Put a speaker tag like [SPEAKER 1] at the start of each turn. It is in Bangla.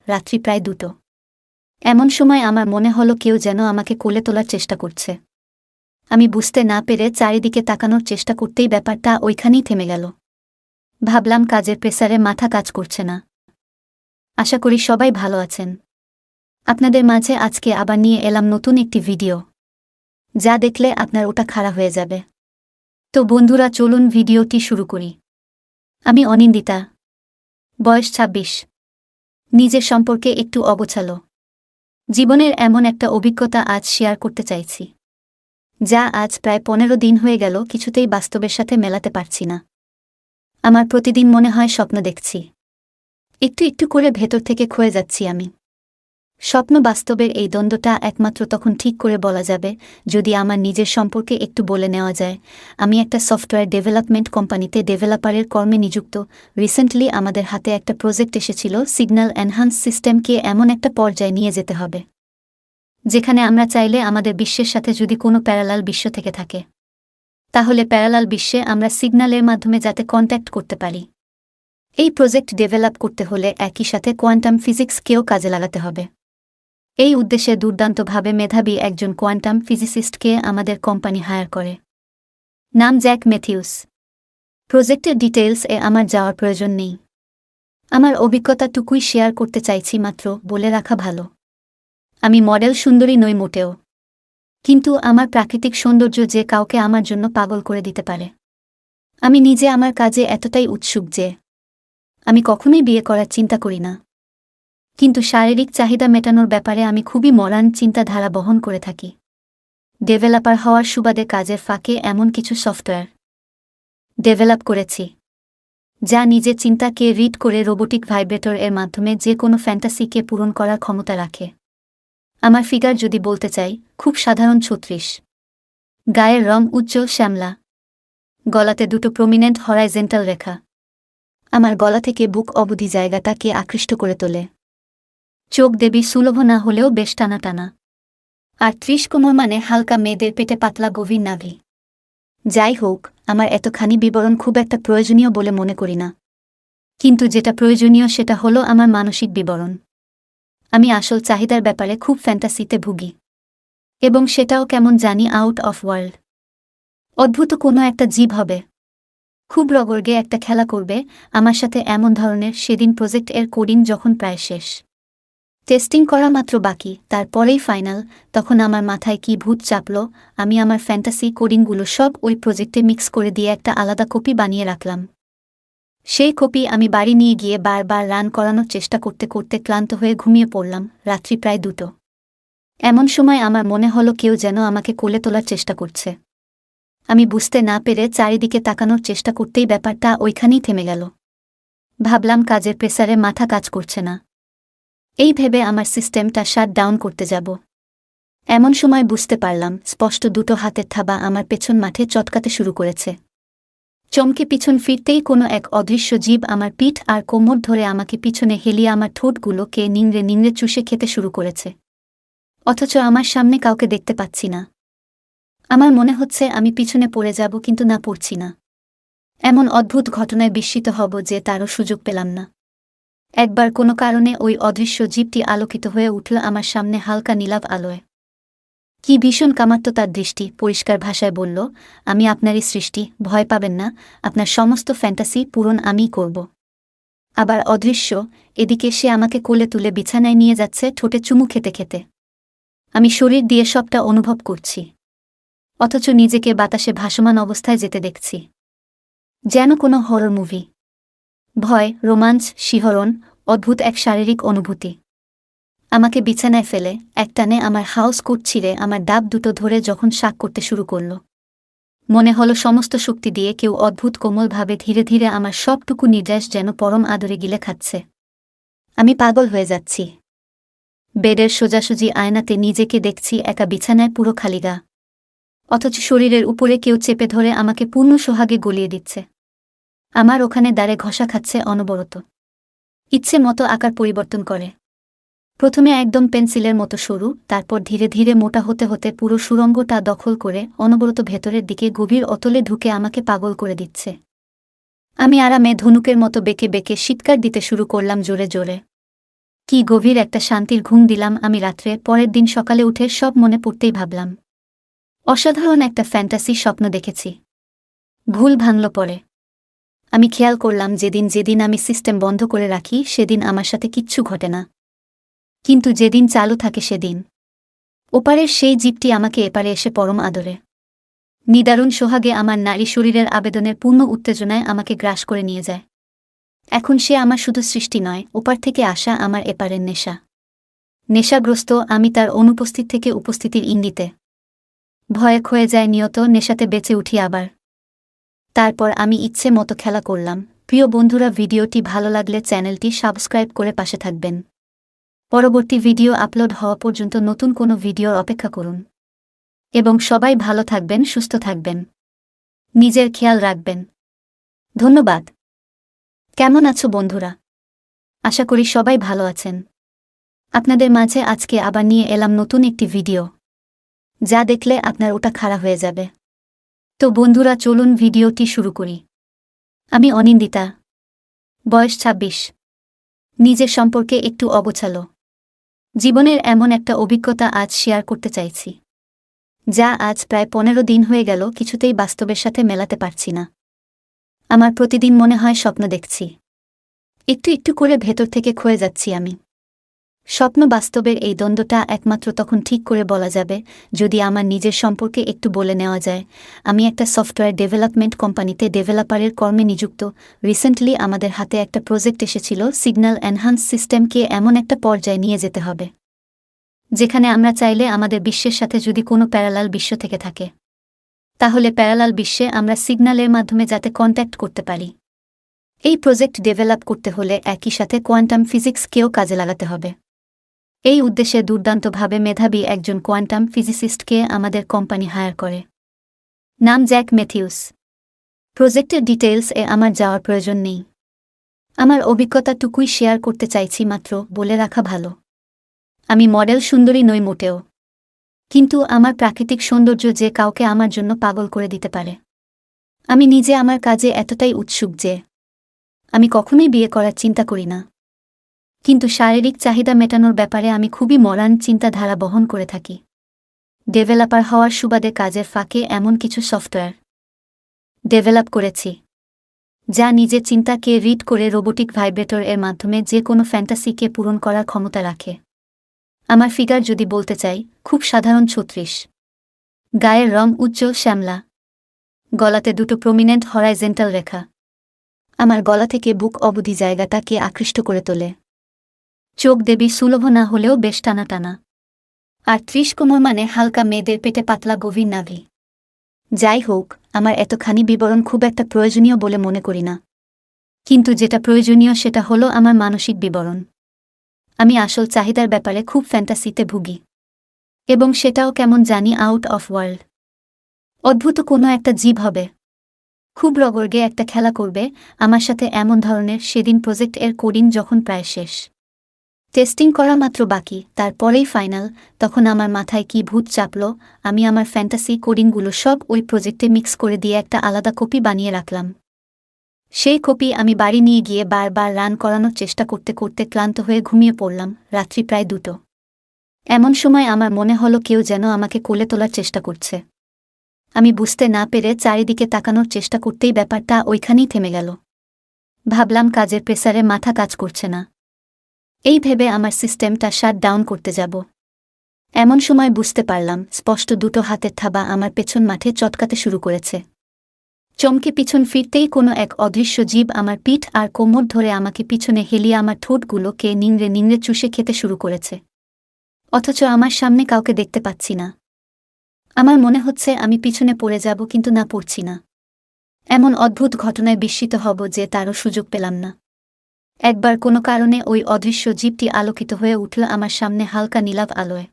[SPEAKER 1] রাত্রি প্রায় 2টো। এমন সময় আমার মনে হলো কেউ যেন আমাকে কোলে তোলার চেষ্টা করছে। আমি বুঝতে না পেরে চারিদিকে তাকানোর চেষ্টা করতেই ব্যাপারটা ওইখানেই থেমে গেল। ভাবলাম কাজের প্রেসারে মাথা কাজ করছে না। আশা করি সবাই ভালো আছেন। আপনাদের মাঝে আজকে আবার নিয়ে এলাম নতুন একটি ভিডিও, যা দেখলে আপনার ওটা খাড়া হয়ে যাবে। তো বন্ধুরা, চলুন ভিডিওটি শুরু করি। আমি অনিন্দিতা, বয়স 26। নিজের সম্পর্কে একটু অগোছালো জীবনের এমন একটা অভিজ্ঞতা আজ শেয়ার করতে চাইছি, যা আজ প্রায় 15 দিন হয়ে গেল কিছুতেই বাস্তবের সাথে মেলাতে পারছি না। আমার প্রতিদিন মনে হয় স্বপ্ন দেখছি, একটু একটু করে ভেতর থেকে ক্ষয়ে যাচ্ছি আমি। স্বপ্ন বাস্তবের এই দ্বন্দ্বটা একমাত্র তখন ঠিক করে বলা যাবে যদি আমার নিজের সম্পর্কে একটু বলে নেওয়া যায়। আমি একটা সফটওয়্যার ডেভেলপমেন্ট কোম্পানিতে ডেভেলপারের কর্মে নিযুক্ত। রিসেন্টলি আমাদের হাতে একটা প্রজেক্ট এসেছিল, সিগন্যাল এনহান্স সিস্টেমকে এমন একটা পর্যায়ে নিয়ে যেতে হবে যেখানে আমরা চাইলে আমাদের বিশ্বের সাথে যদি কোনো প্যারালাল বিশ্ব থেকে থাকে, তাহলে প্যারালাল বিশ্বে আমরা সিগন্যালের মাধ্যমে যাতে কন্ট্যাক্ট করতে পারি। এই প্রজেক্ট ডেভেলপ করতে হলে একই সাথে কোয়ান্টাম ফিজিক্সকেও কাজে লাগাতে হবে। এই উদ্দেশ্যে দুর্দান্তভাবে মেধাবী একজন কোয়ান্টাম ফিজিসিস্টকে আমাদের কোম্পানি হায়ার করে। নাম জ্যাক ম্যাথিউস। প্রজেক্টের ডিটেইলস এ আমার যাওয়ার প্রয়োজন নেই। আমার অভিজ্ঞতাটুকুই শেয়ার করতে চাইছি মাত্র। বলে রাখা ভালো, আমি মডেল সুন্দরী নই মোটেও, কিন্তু আমার প্রাকৃতিক সৌন্দর্য যে কাউকে আমার জন্য পাগল করে দিতে পারে। আমি নিজে আমার কাজে এতটাই উৎসুক যে আমি কখনোই বিয়ে করার চিন্তা করি না, কিন্তু শারীরিক চাহিদা মেটানোর ব্যাপারে আমি খুবই মরান চিন্তাধারা বহন করে থাকি। ডেভেলপার হওয়ার সুবাদে কাজের ফাঁকে এমন কিছু সফটওয়্যার ডেভেলপ করেছি যা নিজের চিন্তাকে রিড করে রোবোটিক ভাইব্রেটর এর মাধ্যমে যে কোনো ফ্যান্টাসিকে পূরণ করার ক্ষমতা রাখে। আমার ফিগার যদি বলতে চাই, খুব সাধারণ 36। গায়ের রং উজ্জ্বল শ্যামলা, গলাতে 2টো প্রমিনেন্ট হরাইজেন্টাল রেখা আমার গলা থেকে বুক অবধি জায়গাটাকে আকৃষ্ট করে তোলে। চোখ দেবী সুলভ না হলেও বেশ টানা টানা। আর 30 কোমর মানে হালকা মেয়েদের পেটে পাতলা গভীর নাভি। যাই হোক, আমার এতখানি বিবরণ খুব একটা প্রয়োজনীয় বলে মনে করি না, কিন্তু যেটা প্রয়োজনীয় সেটা হলো আমার মানসিক বিবরণ। আমি আসল চাহিদার ব্যাপারে খুব ফ্যান্টাসিতে ভুগি, এবং সেটাও কেমন জানি আউট অফ ওয়ার্ল্ড। অদ্ভুত কোনো একটা জীব হবে, খুব রগর্গে একটা খেলা করবে আমার সাথে এমন ধরনের। সেদিন প্রজেক্ট এর কোডিং যখন প্রায় শেষ, টেস্টিং করা মাত্র বাকি, তারপরেই ফাইনাল, তখন আমার মাথায় কি ভূত চাপল। আমি আমার ফ্যান্টাসি কোডিংগুলো সব ওই প্রজেক্টে মিক্স করে দিয়ে একটা আলাদা কপি বানিয়ে রাখলাম। সেই কপি আমি বাড়ি নিয়ে গিয়ে বারবার রান করানোর চেষ্টা করতে করতে ক্লান্ত হয়ে ঘুমিয়ে পড়লাম। রাত্রি প্রায় 2টো। এমন সময় আমার মনে হলো কেউ যেন আমাকে কোলে তোলার চেষ্টা করছে। আমি বুঝতে না পেরে চারিদিকে তাকানোর চেষ্টা করতেই ব্যাপারটা ওইখানেই থেমে গেল। ভাবলাম কাজের প্রেসারে মাথা কাজ করছে না। এই ভেবে আমার সিস্টেমটা শাট ডাউন করতে যাব, এমন সময় বুঝতে পারলাম স্পষ্ট 2টো হাতের থাবা আমার পেছন মাঠে চটকাতে শুরু করেছে। চমকে পিছন ফিরতেই কোনো এক অদৃশ্য জীব আমার পিঠ আর কোমর ধরে আমাকে পিছনে হেলিয়ে আমার ঠোঁটগুলোকে নিংড়ে নিংড়ে চুষে খেতে শুরু করেছে। অথচ আমার সামনে কাউকে দেখতে পাচ্ছি না। আমার মনে হচ্ছে আমি পিছনে পড়ে যাব, কিন্তু না, পড়ছি না। এমন অদ্ভুত ঘটনায় বিস্মিত হব যে তারও সুযোগ পেলাম না। একবার কোনো কারণে ওই অদৃশ্য জীবটি আলোকিত হয়ে উঠল আমার সামনে হালকা নীলাভ আলোয়। কি ভীষণ কামাত্ম তার দৃষ্টি। পরিষ্কার ভাষায় বলল, আমি আপনারই সৃষ্টি, ভয় পাবেন না, আপনার সমস্ত ফ্যান্টাসি পূরণ আমিই করব। আবার অদৃশ্য এদিকে সে আমাকে কোলে তুলে বিছানায় নিয়ে যাচ্ছে, ঠোঁটে চুমু খেতে খেতে। আমি শরীর দিয়ে সবটা অনুভব করছি, অথচ নিজেকে বাতাসে ভাসমান অবস্থায় যেতে দেখছি, যেন কোনো হরর মুভি। ভয়, রোমাঞ্চ, শিহরণ, অদ্ভুত এক শারীরিক অনুভূতি। আমাকে বিছানায় ফেলে একটানে আমার হাউস কোট ছিঁড়ে আমার ডাব 2টো ধরে যখন শাক করতে শুরু করল, মনে হলো সমস্ত শক্তি দিয়ে কেউ অদ্ভুত কোমলভাবে ধীরে ধীরে আমার সবটুকু নির্যাস যেন পরম আদরে গিলে খাচ্ছে। আমি পাগল হয়ে যাচ্ছি। বেডের সোজাসুজি আয়নাতে নিজেকে দেখছি একা বিছানায়, পুরো খালি গা, অথচ শরীরের উপরে কেউ চেপে ধরে আমাকে পূর্ণ সোহাগে গলিয়ে দিচ্ছে। আমার ওখানে দাঁড়ে ঘষা খাচ্ছে অনবরত, ইচ্ছে মতো আকার পরিবর্তন করে। প্রথমে একদম পেন্সিলের মতো সরু, তারপর ধীরে ধীরে মোটা হতে হতে পুরো সুরঙ্গটা দখল করে অনবরত ভেতরের দিকে গভীর অতলে ঢুকে আমাকে পাগল করে দিচ্ছে। আমি আরামে ধনুকের মতো বেঁকে বেঁকে চিৎকার দিতে শুরু করলাম জোরে জোরে। কি গভীর একটা শান্তির ঘুম দিলাম আমি রাত্রে। পরের দিন সকালে উঠে সব মনে পড়তেই ভাবলাম, অসাধারণ একটা ফ্যান্টাসি স্বপ্ন দেখেছি। ভুল ভাঙল পরে। আমি খেয়াল করলাম যেদিন আমি সিস্টেম বন্ধ করে রাখি সেদিন আমার সাথে কিচ্ছু ঘটে না, কিন্তু যেদিন চালু থাকে সেদিন ওপারের সেই জীবটি আমাকে এপারে এসে পরম আদরে, নিদারুণ সোহাগে আমার নারী শরীরের আবেদনের পূর্ণ উত্তেজনায় আমাকে গ্রাস করে নিয়ে যায়। এখন সে আমার শুধু সৃষ্টি নয়, ওপার থেকে আসা আমার এপারের নেশা। নেশাগ্রস্ত আমি তার অনুপস্থিত থেকে উপস্থিতির ইঙ্গিতে। ভয়ে ক্ষয়ে যায় নিয়ত, নেশাতে বেঁচে উঠি আবার। তারপর আমি ইচ্ছে মতো খেলা করলাম। প্রিয় বন্ধুরা, ভিডিওটি ভালো লাগলে চ্যানেলটি সাবস্ক্রাইব করে পাশে থাকবেন। পরবর্তী ভিডিও আপলোড হওয়া পর্যন্ত নতুন কোনো ভিডিওর অপেক্ষা করুন। এবং সবাই ভালো থাকবেন, সুস্থ থাকবেন, নিজের খেয়াল রাখবেন। ধন্যবাদ। কেমন আছো বন্ধুরা? আশা করি সবাই ভালো আছেন। আপনাদের মাঝে আজকে আবার নিয়ে এলাম নতুন একটি ভিডিও, যা দেখলে আপনার ওটা খাড়া হয়ে যাবে। তো বন্ধুরা, চলুন ভিডিওটি শুরু করি। আমি অনিন্দিতা, বয়স 26। নিজের সম্পর্কে একটু অগোছালো। জীবনের এমন একটা অভিজ্ঞতা আজ শেয়ার করতে চাইছি, যা আজ প্রায় 15 দিন হয়ে গেল কিছুতেই বাস্তবের সাথে মেলাতে পারছি না। আমার প্রতিদিন মনে হয় স্বপ্ন দেখছি, একটু একটু করে ভেতর থেকে ক্ষয়ে যাচ্ছি আমি। স্বপ্ন বাস্তবের এই দ্বন্দ্বটা একমাত্র তখন ঠিক করে বলা যাবে যদি আমার নিজের সম্পর্কে একটু বলে নেওয়া যায়। আমি একটা সফটওয়্যার ডেভেলপমেন্ট কোম্পানিতে ডেভেলপারের কর্মে নিযুক্ত। রিসেন্টলি আমাদের হাতে একটা প্রজেক্ট এসেছিল, সিগন্যাল এনহান্স সিস্টেমকে এমন একটা পর্যায়ে নিয়ে যেতে হবে যেখানে আমরা চাইলে আমাদের বিশ্বের সাথে যদি কোনো প্যারালাল বিশ্ব থেকে থাকে, তাহলে প্যারালাল বিশ্বে আমরা সিগন্যালের মাধ্যমে যাতে কন্ট্যাক্ট করতে পারি। এই প্রজেক্ট ডেভেলপ করতে হলে একই সাথে কোয়ান্টাম ফিজিক্সকেও কাজে লাগাতে হবে। এই উদ্দেশ্যে দুর্দান্তভাবে মেধাবী একজন কোয়ান্টাম ফিজিসিস্টকে আমাদের কোম্পানি হায়ার করে। নাম জ্যাক ম্যাথিউস। প্রজেক্টের ডিটেইলস এ আমার যাওয়ার প্রয়োজন নেই। আমার অভিজ্ঞতাটুকুই শেয়ার করতে চাইছি মাত্র। বলে রাখা ভালো, আমি মডেল সুন্দরী নই মোটেও, কিন্তু আমার প্রাকৃতিক সৌন্দর্য যে কাউকে আমার জন্য পাগল করে দিতে পারে। আমি নিজে আমার কাজে এতটাই উৎসুক যে আমি কখনোই বিয়ে করার চিন্তা করি না, কিন্তু শারীরিক চাহিদা মেটানোর ব্যাপারে আমি খুবই মরান চিন্তাধারা বহন করে থাকি। ডেভেলপার হওয়ার সুবাদে কাজের ফাঁকে এমন কিছু সফটওয়্যার ডেভেলপ করেছি যা নিজের চিন্তাকে রিড করে রোবোটিক ভাইব্রেটর এর মাধ্যমে যে কোনো ফ্যান্টাসিকে পূরণ করার ক্ষমতা রাখে। আমার ফিগার যদি বলতে চাই, খুব সাধারণ 36। গায়ের রং উজ্জ্বল শ্যামলা, গলাতে দুটো প্রমিনেন্ট হরাইজেন্টাল রেখা আমার গলা থেকে বুক অবধি জায়গাটাকে আকৃষ্ট করে তোলে। চোখ দেবী সুলভ না হলেও বেশ টানা টানা, আর 30 কোমর মানে হালকা মেয়েদের পেটে পাতলা গভীর নাভি। যাই হোক, আমার এতখানি বিবরণ খুব একটা প্রয়োজনীয় বলে মনে করি না, কিন্তু যেটা প্রয়োজনীয় সেটা হলো আমার মানসিক বিবরণ। আমি আসল চাহিদার ব্যাপারে খুব ফ্যান্টাসিতে ভুগি, এবং সেটাও কেমন জানি আউট অফ ওয়ার্ল্ড। অদ্ভুত কোনো একটা জীব হবে, খুব রগর্গে একটা খেলা করবে আমার সাথে এমন ধরনের। সেদিন প্রজেক্ট এর কোডিং যখন প্রায় শেষ, টেস্টিং করা মাত্র বাকি, তারপরেই ফাইনাল, তখন আমার মাথায় কি ভূত চাপল। আমি আমার ফ্যান্টাসি কোডিংগুলো সব ওই প্রজেক্টে মিক্স করে দিয়ে একটা আলাদা কপি বানিয়ে রাখলাম। সেই কপি আমি বাড়ি নিয়ে গিয়ে বারবার রান করানোর চেষ্টা করতে করতে ক্লান্ত হয়ে ঘুমিয়ে পড়লাম। রাত্রি প্রায় 2টো। এমন সময় আমার মনে হলো কেউ যেন আমাকে কোলে তোলার চেষ্টা করছে। আমি বুঝতে না পেরে চারিদিকে তাকানোর চেষ্টা করতেই ব্যাপারটা ওইখানেই থেমে গেল। ভাবলাম কাজের প্রেসারে মাথা কাজ করছে না, এই ভেবে আমার সিস্টেমটা শাট ডাউন করতে যাব। এমন সময় বুঝতে পারলাম স্পষ্ট দুটো হাতের থাবা আমার পেছন মাঠে চটকাতে শুরু করেছে। চমকে পিছন ফিরতেই কোনো এক অদৃশ্য জীব আমার পিঠ আর কোমর ধরে আমাকে পিছনে হেলিয়ে আমার ঠোঁটগুলোকে নিংড়ে নিংড়ে চুষে খেতে শুরু করেছে, অথচ আমার সামনে কাউকে দেখতে পাচ্ছি না। আমার মনে হচ্ছে আমি পিছনে পড়ে যাব, কিন্তু না, পড়ছি না। এমন অদ্ভুত ঘটনায় বিস্মিত হব যে তারও সুযোগ পেলাম না। একবার কোনো কারণে ওই অদৃশ্য জীবটি আলোকিত হয়ে উঠল আমার সামনে হালকা নীলাভ আলোয়।